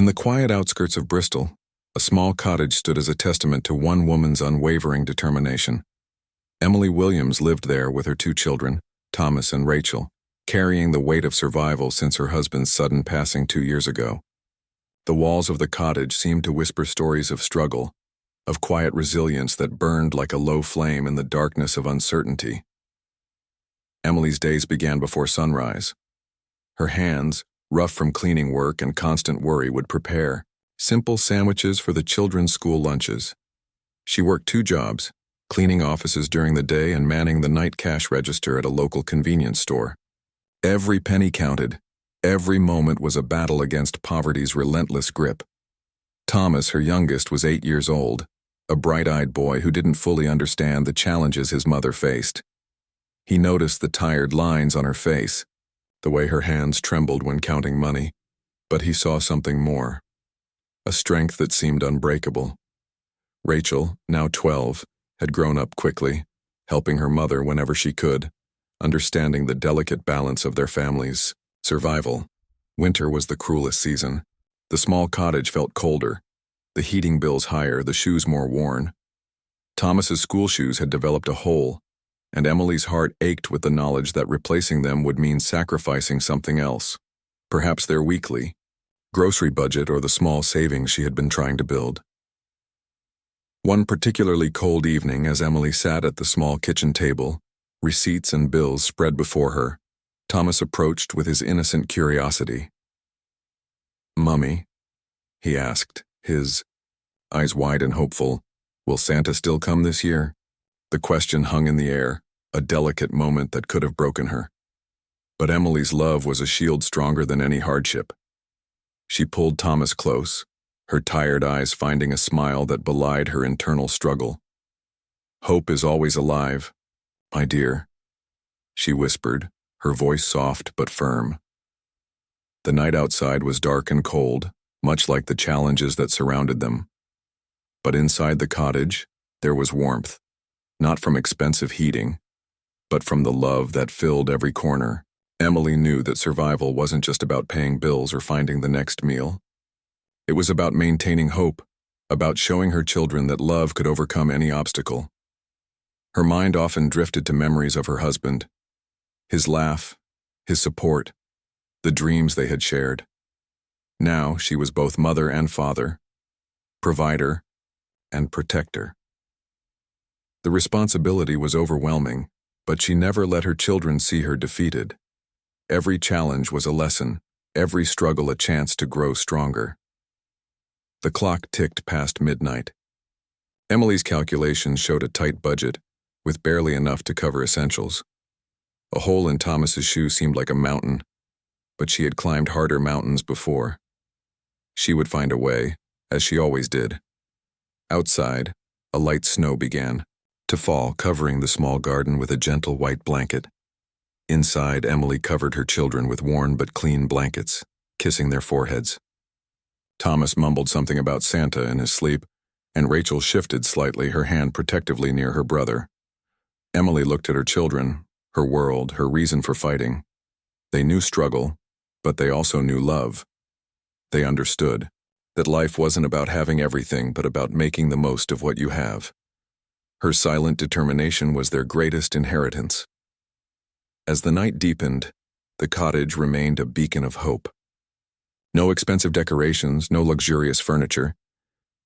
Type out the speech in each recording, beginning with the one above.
the quiet outskirts of Bristol, a small cottage stood as a testament to one woman's unwavering determination. Emily Williams lived there with her 2 children, Thomas and Rachel, carrying the weight of survival since her husband's sudden passing 2 years ago. The walls of the cottage seemed to whisper stories of struggle, of quiet resilience that burned like a low flame in the darkness of uncertainty. Emily's days began before sunrise. Her hands, rough from cleaning work and constant worry, would prepare simple sandwiches for the children's school lunches. She worked 2 jobs, cleaning offices during the day and manning the night cash register at a local convenience store. Every penny counted. Every moment was a battle against poverty's relentless grip. Thomas, her youngest, was 8 years old, a bright-eyed boy who didn't fully understand the challenges his mother faced. He noticed the tired lines on her face, the way her hands trembled when counting money, but he saw something more, a strength that seemed unbreakable. Rachel, now 12, had grown up quickly, helping her mother whenever she could, understanding the delicate balance of their family's survival. Winter was the cruelest season. The small cottage felt colder, the heating bills higher, the shoes more worn. Thomas's school shoes had developed a hole, and Emily's heart ached with the knowledge that replacing them would mean sacrificing something else, perhaps their weekly grocery budget or the small savings she had been trying to build. One particularly cold evening, as Emily sat at the small kitchen table, receipts and bills spread before her, Thomas approached with his innocent curiosity. "Mummy," he asked, his eyes wide and hopeful, "will Santa still come this year?" The question hung in the air, a delicate moment that could have broken her. But Emily's love was a shield stronger than any hardship. She pulled Thomas close, her tired eyes finding a smile that belied her internal struggle. "Hope is always alive, my dear," she whispered, her voice soft but firm. The night outside was dark and cold, much like the challenges that surrounded them. But inside the cottage, there was warmth, not from expensive heating, but from the love that filled every corner. Emily knew that survival wasn't just about paying bills or finding the next meal. It was about maintaining hope, about showing her children that love could overcome any obstacle. Her mind often drifted to memories of her husband, his laugh, his support, the dreams they had shared. Now she was both mother and father, provider and protector. The responsibility was overwhelming, but she never let her children see her defeated. Every challenge was a lesson, every struggle a chance to grow stronger. The clock ticked past midnight. Emily's calculations showed a tight budget, with barely enough to cover essentials. A hole in Thomas's shoe seemed like a mountain, but she had climbed harder mountains before. She would find a way, as she always did. Outside, a light snow began to fall, covering the small garden with a gentle white blanket. Inside, Emily covered her children with worn but clean blankets, kissing their foreheads. Thomas mumbled something about Santa in his sleep, and Rachel shifted slightly, her hand protectively near her brother. Emily looked at her children, her world, her reason for fighting. They knew struggle, but they also knew love. They understood that life wasn't about having everything, but about making the most of what you have. Her silent determination was their greatest inheritance. As the night deepened, the cottage remained a beacon of hope. No expensive decorations, no luxurious furniture,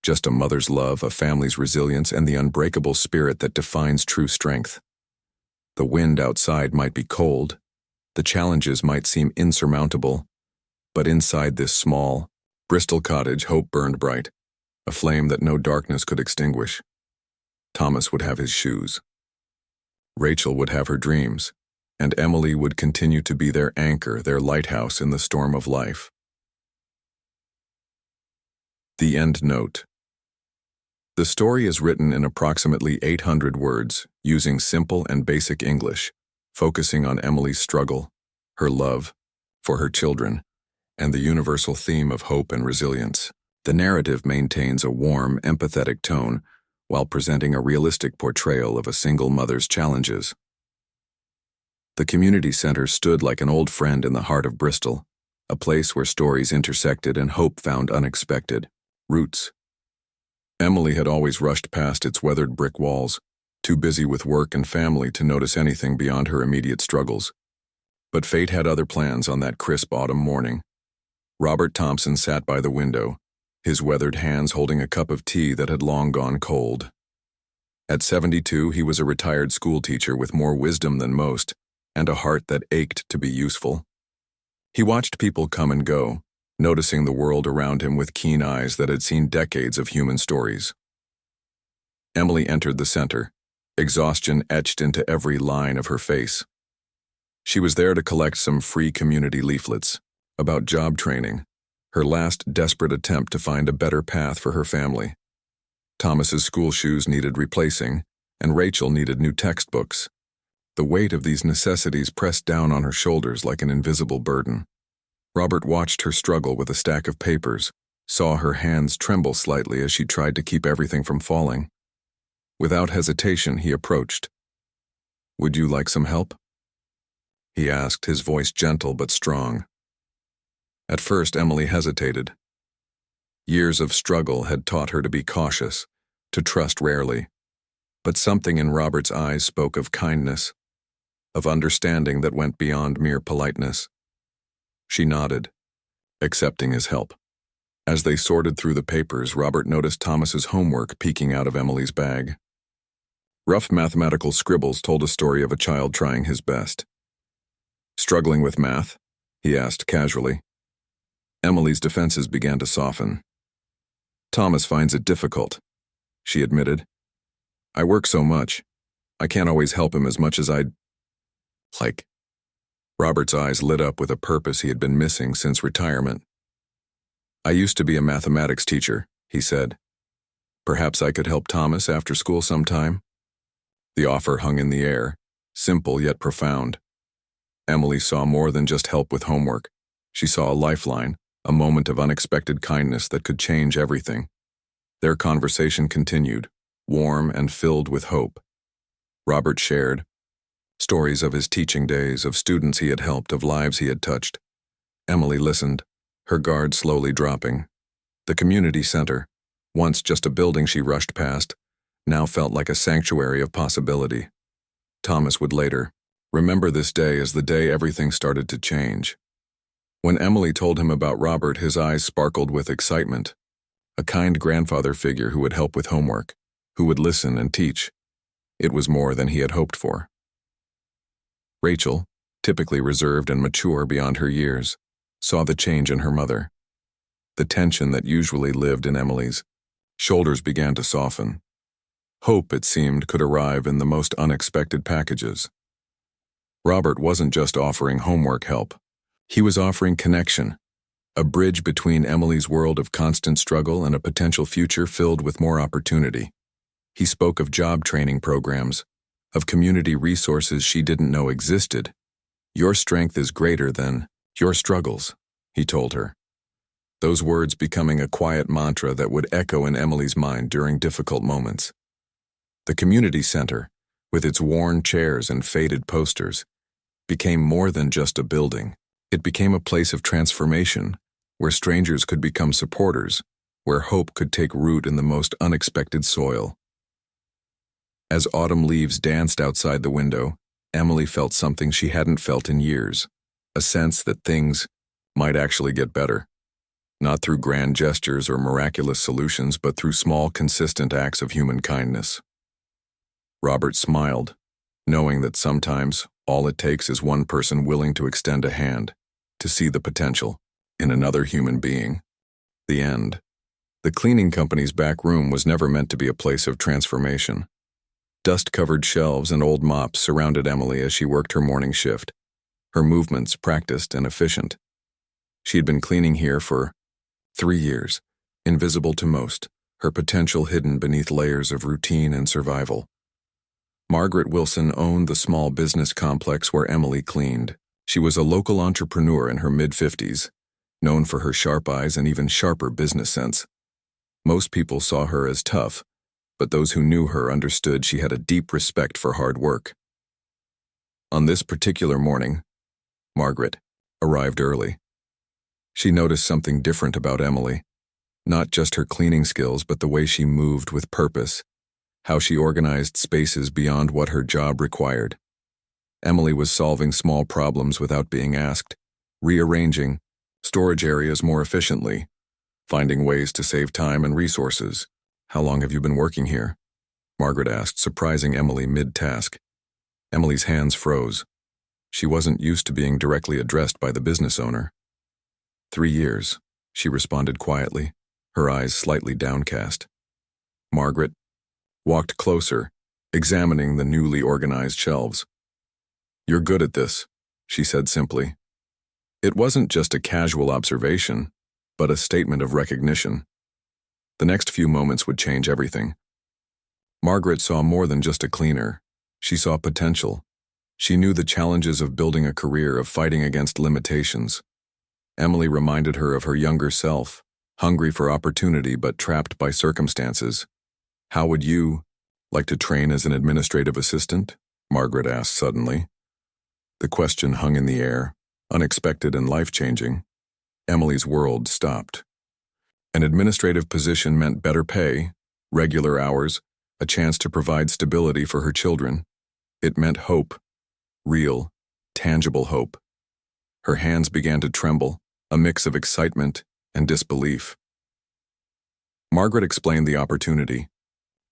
just a mother's love, a family's resilience, and the unbreakable spirit that defines true strength. The wind outside might be cold, the challenges might seem insurmountable, but inside this small, Bristol cottage, hope burned bright, a flame that no darkness could extinguish. Thomas would have his shoes. Rachel would have her dreams, and Emily would continue to be their anchor, their lighthouse in the storm of life. The end note. The story is written in approximately 800 words, using simple and basic English, focusing on Emily's struggle, her love for her children, and the universal theme of hope and resilience. The narrative maintains a warm, empathetic tone while presenting a realistic portrayal of a single mother's challenges. The community center stood like an old friend in the heart of Bristol, a place where stories intersected and hope found unexpected roots. Emily had always rushed past its weathered brick walls, too busy with work and family to notice anything beyond her immediate struggles. But fate had other plans on that crisp autumn morning. Robert Thompson sat by the window, his weathered hands holding a cup of tea that had long gone cold. At 72, he was a retired schoolteacher with more wisdom than most, and a heart that ached to be useful. He watched people come and go, noticing the world around him with keen eyes that had seen decades of human stories. Emily entered the center, exhaustion etched into every line of her face. She was there to collect some free community leaflets about job training, her last desperate attempt to find a better path for her family. Thomas's school shoes needed replacing, and Rachel needed new textbooks. The weight of these necessities pressed down on her shoulders like an invisible burden. Robert watched her struggle with a stack of papers, saw her hands tremble slightly as she tried to keep everything from falling. Without hesitation, he approached. "Would you like some help?" he asked, his voice gentle but strong. At first, Emily hesitated. Years of struggle had taught her to be cautious, to trust rarely. But something in Robert's eyes spoke of kindness, of understanding that went beyond mere politeness. She nodded, accepting his help. As they sorted through the papers, Robert noticed Thomas's homework peeking out of Emily's bag. Rough mathematical scribbles told a story of a child trying his best. "Struggling with math?" he asked casually. Emily's defenses began to soften. "Thomas finds it difficult," she admitted. "I work so much. I can't always help him as much as I'd like." Robert's eyes lit up with a purpose he had been missing since retirement. "I used to be a mathematics teacher," he said. "Perhaps I could help Thomas after school sometime?" The offer hung in the air, simple yet profound. Emily saw more than just help with homework. She saw a lifeline, a moment of unexpected kindness that could change everything. Their conversation continued, warm and filled with hope. Robert shared stories of his teaching days, of students he had helped, of lives he had touched. Emily listened, her guard slowly dropping. The community center, once just a building she rushed past, now felt like a sanctuary of possibility. Thomas would later remember this day as the day everything started to change. When Emily told him about Robert, his eyes sparkled with excitement. A kind grandfather figure who would help with homework, who would listen and teach. It was more than he had hoped for. Rachel, typically reserved and mature beyond her years, saw the change in her mother. The tension that usually lived in Emily's shoulders began to soften. Hope, it seemed, could arrive in the most unexpected packages. Robert wasn't just offering homework help. He was offering connection, a bridge between Emily's world of constant struggle and a potential future filled with more opportunity. He spoke of job training programs, of community resources she didn't know existed. "Your strength is greater than your struggles," he told her. Those words becoming a quiet mantra that would echo in Emily's mind during difficult moments. The community center, with its worn chairs and faded posters, became more than just a building. It became a place of transformation, where strangers could become supporters, where hope could take root in the most unexpected soil. As autumn leaves danced outside the window, Emily felt something she hadn't felt in years, a sense that things might actually get better. Not through grand gestures or miraculous solutions, but through small, consistent acts of human kindness. Robert smiled, knowing that sometimes all it takes is one person willing to extend a hand, to see the potential in another human being. The end. The cleaning company's back room was never meant to be a place of transformation. Dust-covered shelves and old mops surrounded Emily as she worked her morning shift, her movements practiced and efficient. She had been cleaning here for 3 years, invisible to most, her potential hidden beneath layers of routine and survival. Margaret Wilson owned the small business complex where Emily cleaned. She was a local entrepreneur in her mid-50s, known for her sharp eyes and even sharper business sense. Most people saw her as tough, but those who knew her understood she had a deep respect for hard work. On this particular morning, Margaret arrived early. She noticed something different about Emily. Not just her cleaning skills, but the way she moved with purpose, how she organized spaces beyond what her job required. Emily was solving small problems without being asked, rearranging storage areas more efficiently, finding ways to save time and resources. "How long have you been working here?" Margaret asked, surprising Emily mid-task. Emily's hands froze. She wasn't used to being directly addressed by the business owner. 3 years, she responded quietly, her eyes slightly downcast. Margaret walked closer, examining the newly organized shelves. "You're good at this," she said simply. It wasn't just a casual observation, but a statement of recognition. The next few moments would change everything. Margaret saw more than just a cleaner. She saw potential. She knew the challenges of building a career, of fighting against limitations. Emily reminded her of her younger self, hungry for opportunity but trapped by circumstances. "How would you like to train as an administrative assistant?" Margaret asked suddenly. The question hung in the air, unexpected and life-changing. Emily's world stopped. An administrative position meant better pay, regular hours, a chance to provide stability for her children. It meant hope, real, tangible hope. Her hands began to tremble, a mix of excitement and disbelief. Margaret explained the opportunity.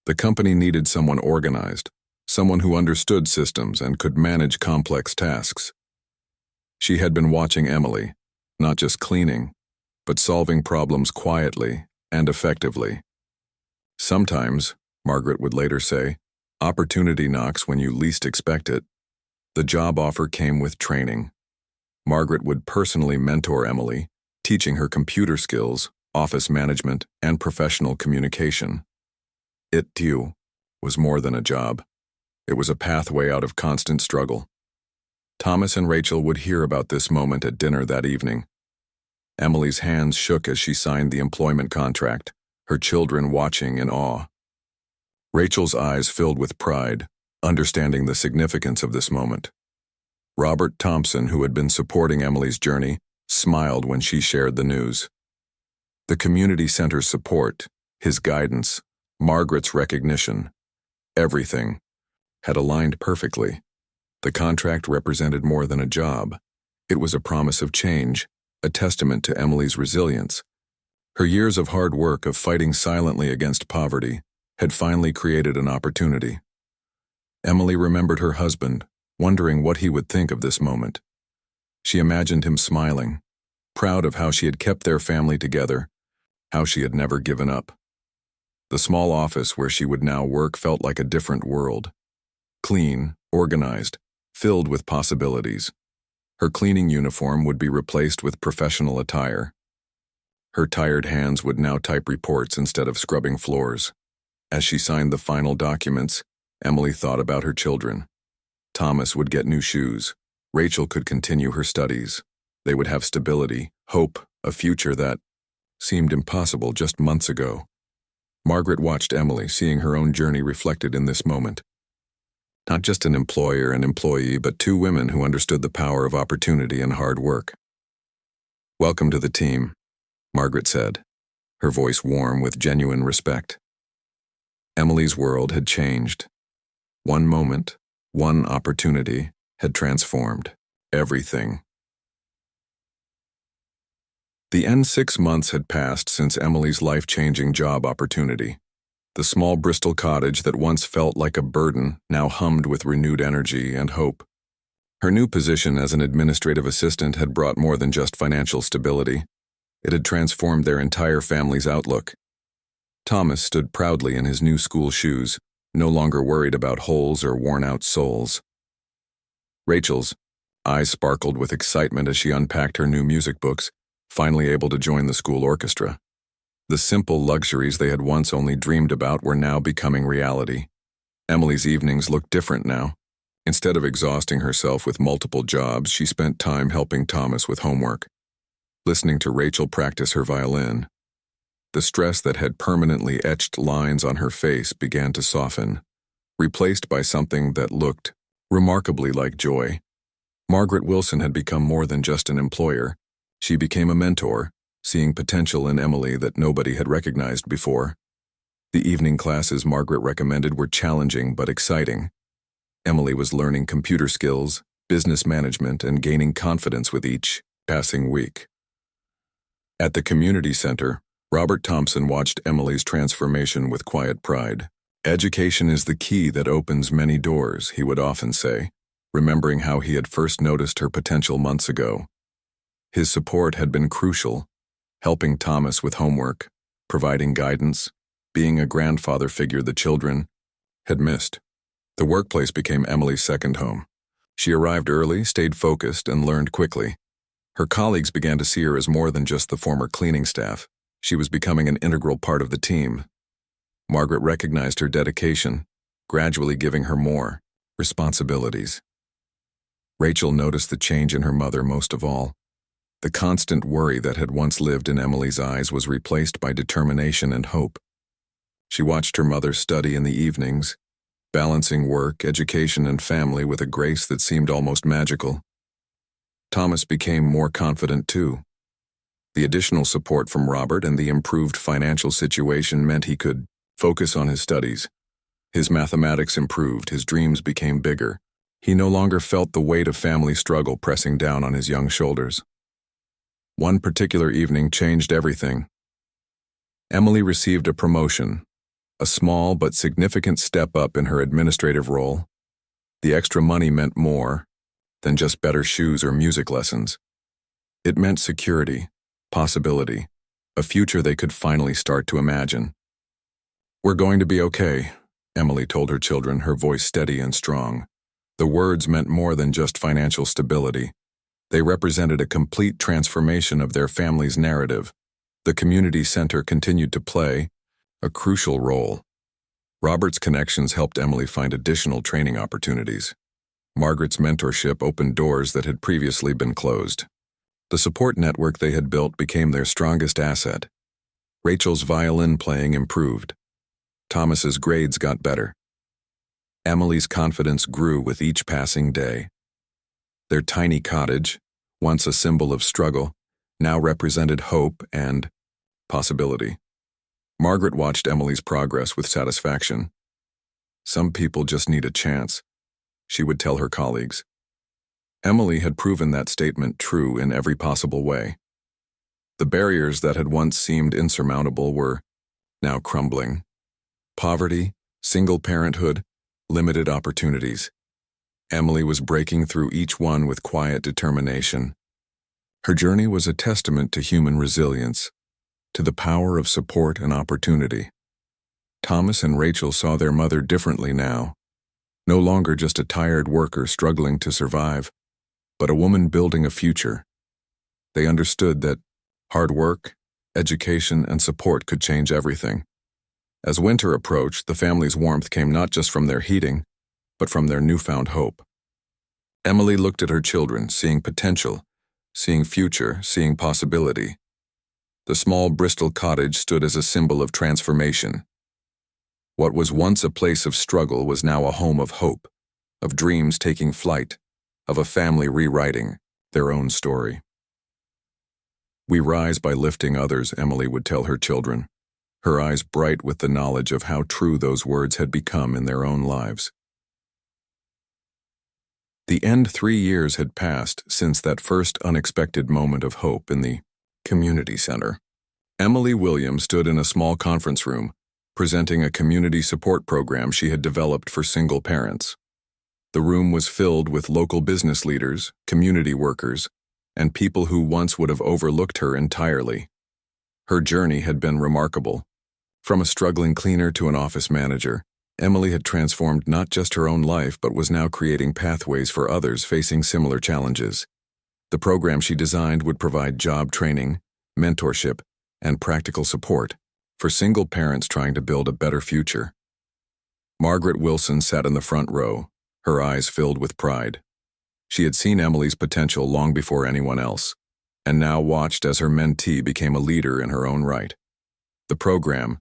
The company needed someone organized, someone who understood systems and could manage complex tasks. She had been watching Emily, not just cleaning, but solving problems quietly and effectively. Sometimes, Margaret would later say, opportunity knocks when you least expect it. The job offer came with training. Margaret would personally mentor Emily, teaching her computer skills, office management, and professional communication. It, too, was more than a job. It was a pathway out of constant struggle. Thomas and Rachel would hear about this moment at dinner that evening. Emily's hands shook as she signed the employment contract, her children watching in awe. Rachel's eyes filled with pride, understanding the significance of this moment. Robert Thompson, who had been supporting Emily's journey, smiled when she shared the news. The community center's support, his guidance, Margaret's recognition, everything had aligned perfectly. The contract represented more than a job. It was a promise of change, a testament to Emily's resilience. Her years of hard work, of fighting silently against poverty, had finally created an opportunity. Emily remembered her husband, wondering what he would think of this moment. She imagined him smiling, proud of how she had kept their family together, how she had never given up. The small office where she would now work felt like a different world. Clean, organized, filled with possibilities. Her cleaning uniform would be replaced with professional attire. Her tired hands would now type reports instead of scrubbing floors. As she signed the final documents, Emily thought about her children. Thomas would get new shoes. Rachel could continue her studies. They would have stability, hope, a future that seemed impossible just months ago. Margaret watched Emily, seeing her own journey reflected in this moment. Not just an employer and employee, but two women who understood the power of opportunity and hard work. "Welcome to the team," Margaret said, her voice warm with genuine respect. Emily's world had changed. One moment, one opportunity had transformed everything. The end 6 months had passed since Emily's life-changing job opportunity. The small Bristol cottage that once felt like a burden now hummed with renewed energy and hope. Her new position as an administrative assistant had brought more than just financial stability. It had transformed their entire family's outlook. Thomas stood proudly in his new school shoes, no longer worried about holes or worn-out soles. Rachel's eyes sparkled with excitement as she unpacked her new music books, finally able to join the school orchestra. The simple luxuries they had once only dreamed about were now becoming reality. Emily's evenings looked different now. Instead of exhausting herself with multiple jobs, she spent time helping Thomas with homework, listening to Rachel practice her violin. The stress that had permanently etched lines on her face began to soften, replaced by something that looked remarkably like joy. Margaret Wilson had become more than just an employer. She became a mentor, seeing potential in Emily that nobody had recognized before. The evening classes Margaret recommended were challenging but exciting. Emily was learning computer skills, business management, and gaining confidence with each passing week. At the community center, Robert Thompson watched Emily's transformation with quiet pride. "Education is the key that opens many doors," he would often say, remembering how he had first noticed her potential months ago. His support had been crucial, helping Thomas with homework, providing guidance, being a grandfather figure the children had missed. The workplace became Emily's second home. She arrived early, stayed focused, and learned quickly. Her colleagues began to see her as more than just the former cleaning staff. She was becoming an integral part of the team. Margaret recognized her dedication, gradually giving her more responsibilities. Rachel noticed the change in her mother most of all. The constant worry that had once lived in Emily's eyes was replaced by determination and hope. She watched her mother study in the evenings, balancing work, education, and family with a grace that seemed almost magical. Thomas became more confident too. The additional support from Robert and the improved financial situation meant he could focus on his studies. His mathematics improved, his dreams became bigger. He no longer felt the weight of family struggle pressing down on his young shoulders. One particular evening changed everything. Emily received a promotion, a small but significant step up in her administrative role. The extra money meant more than just better shoes or music lessons. It meant security, possibility, a future they could finally start to imagine. "We're going to be okay," Emily told her children, her voice steady and strong. The words meant more than just financial stability. They represented a complete transformation of their family's narrative. The community center continued to play a crucial role. Robert's connections helped Emily find additional training opportunities. Margaret's mentorship opened doors that had previously been closed. The support network they had built became their strongest asset. Rachel's violin playing improved. Thomas's grades got better. Emily's confidence grew with each passing day. Their tiny cottage, once a symbol of struggle, now represented hope and possibility. Margaret watched Emily's progress with satisfaction. "Some people just need a chance," she would tell her colleagues. Emily had proven that statement true in every possible way. The barriers that had once seemed insurmountable were now crumbling. Poverty, single parenthood, limited opportunities. Emily was breaking through each one with quiet determination. Her journey was a testament to human resilience, to the power of support and opportunity. Thomas and Rachel saw their mother differently now, no longer just a tired worker struggling to survive, but a woman building a future. They understood that hard work, education, and support could change everything. As winter approached, the family's warmth came not just from their heating, but from their newfound hope. Emily looked at her children, seeing potential, seeing future, seeing possibility. The small Bristol cottage stood as a symbol of transformation. What was once a place of struggle was now a home of hope, of dreams taking flight, of a family rewriting their own story. "We rise by lifting others," Emily would tell her children, her eyes bright with the knowledge of how true those words had become in their own lives. The end 3 years had passed since that first unexpected moment of hope in the community center. Emily Williams stood in a small conference room, presenting a community support program she had developed for single parents. The room was filled with local business leaders, community workers, and people who once would have overlooked her entirely. Her journey had been remarkable. From a struggling cleaner to an office manager, Emily had transformed not just her own life but was now creating pathways for others facing similar challenges. The program she designed would provide job training, mentorship, and practical support for single parents trying to build a better future. Margaret Wilson sat in the front row, her eyes filled with pride. She had seen Emily's potential long before anyone else, and now watched as her mentee became a leader in her own right. The program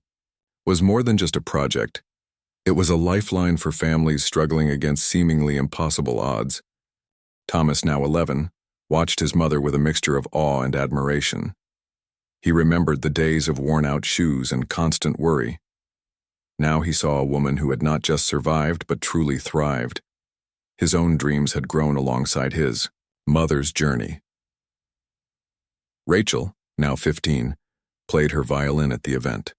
was more than just a project. It was a lifeline for families struggling against seemingly impossible odds. Thomas, now 11, watched his mother with a mixture of awe and admiration. He remembered the days of worn-out shoes and constant worry. Now he saw a woman who had not just survived but truly thrived. His own dreams had grown alongside his mother's journey. Rachel, now 15, played her violin at the event.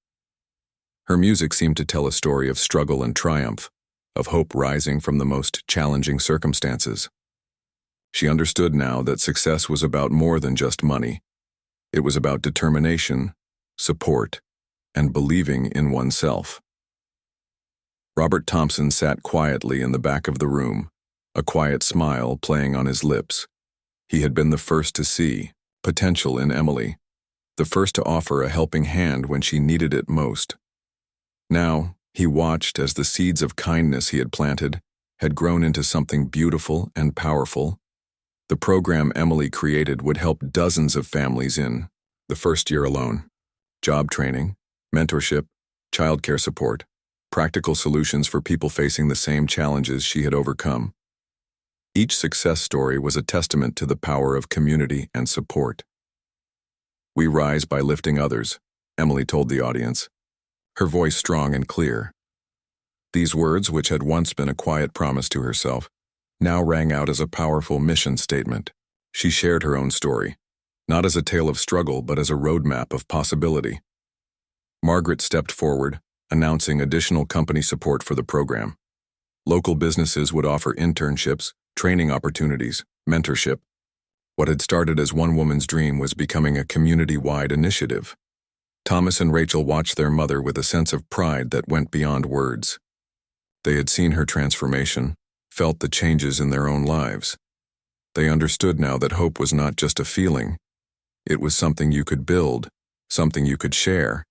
Her music seemed to tell a story of struggle and triumph, of hope rising from the most challenging circumstances. She understood now that success was about more than just money. It was about determination, support, and believing in oneself. Robert Thompson sat quietly in the back of the room, a quiet smile playing on his lips. He had been the first to see potential in Emily, the first to offer a helping hand when she needed it most. Now, he watched as the seeds of kindness he had planted had grown into something beautiful and powerful. The program Emily created would help dozens of families in the first year alone. Job training, mentorship, childcare support, practical solutions for people facing the same challenges she had overcome. Each success story was a testament to the power of community and support. "We rise by lifting others," Emily told the audience, her voice strong and clear. These words, which had once been a quiet promise to herself, now rang out as a powerful mission statement. She shared her own story, not as a tale of struggle but as a roadmap of possibility. Margaret stepped forward, announcing additional company support for the program. Local businesses would offer internships, training opportunities, mentorship. What had started as one woman's dream was becoming a community-wide initiative. Thomas and Rachel watched their mother with a sense of pride that went beyond words. They had seen her transformation, felt the changes in their own lives. They understood now that hope was not just a feeling. It was something you could build, something you could share.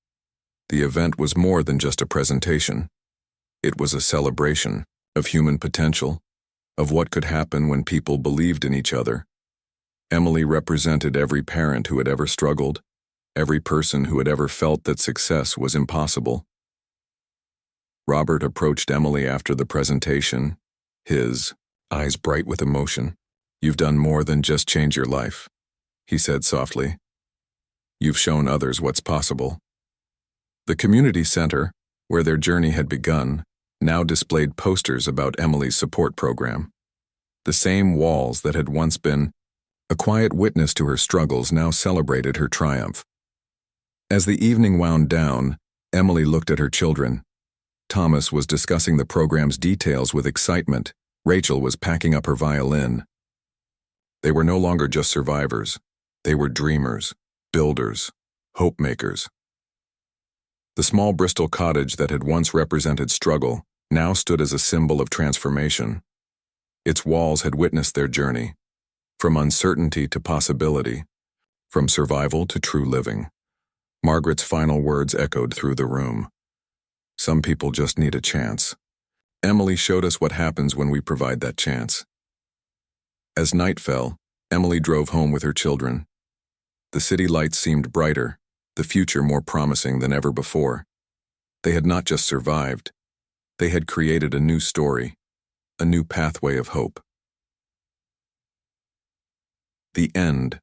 The event was more than just a presentation. It was a celebration of human potential, of what could happen when people believed in each other. Emily represented every parent who had ever struggled, every person who had ever felt that success was impossible. Robert approached Emily after the presentation, his eyes bright with emotion. "You've done more than just change your life," he said softly. "You've shown others what's possible." The community center, where their journey had begun, now displayed posters about Emily's support program. The same walls that had once been a quiet witness to her struggles now celebrated her triumph. As the evening wound down, Emily looked at her children. Thomas was discussing the program's details with excitement. Rachel was packing up her violin. They were no longer just survivors. They were dreamers, builders, hope makers. The small Bristol cottage that had once represented struggle now stood as a symbol of transformation. Its walls had witnessed their journey, from uncertainty to possibility, from survival to true living. Margaret's final words echoed through the room. "Some people just need a chance." Emily showed us what happens when we provide that chance. As night fell, Emily drove home with her children. The city lights seemed brighter, the future more promising than ever before. They had not just survived. They had created a new story, a new pathway of hope. The end.